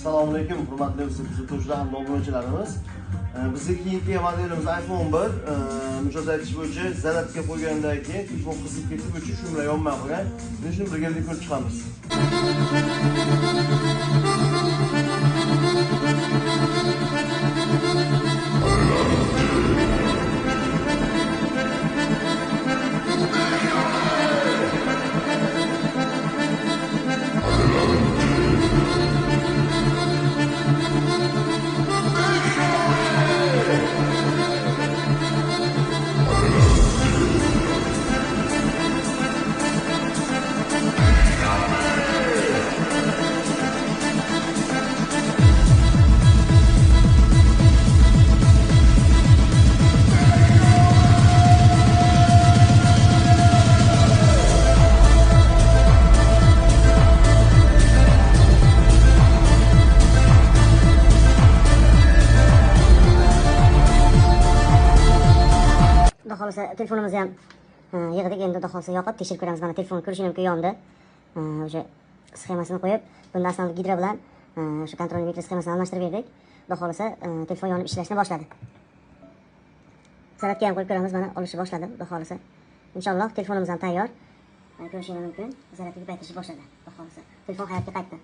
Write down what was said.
Assalomu alaykum, hurmatli kuzatuvchilar hamda obunachilarimiz. Bizning keyingi modelimiz iPhone 1. Mijoz aytish bo'yicha zaryadga qo'ygandan keyin telefon qizib ketib o'chish shu bilan yonmay qolgan. Biz shuni birgalikda ko'rib chiqamiz. Xohlasa telefonimizni ham yig'dik, endi xudo xohlasa yoqib tekshirib ko'ramiz. Mana telefonni ko'rishing mumkin yondi. O'sha sxemasini qo'yib, bunda aslida gidro bilan o'sha kontrol mikro sxemasini almashtirib berdik. Xudo xohlasa telefon yonib ishlashni boshladi. Zaryadga ham qo'yib ko'ramiz, mana olishni boshladi. Xudo xohlasa. Inshaalloh telefonimiz ham tayyor. Ko'rishingiz mumkin. Zaryadga qaytishni boshladi. Xudo xohlasa. Telefon hayotga qaytdi.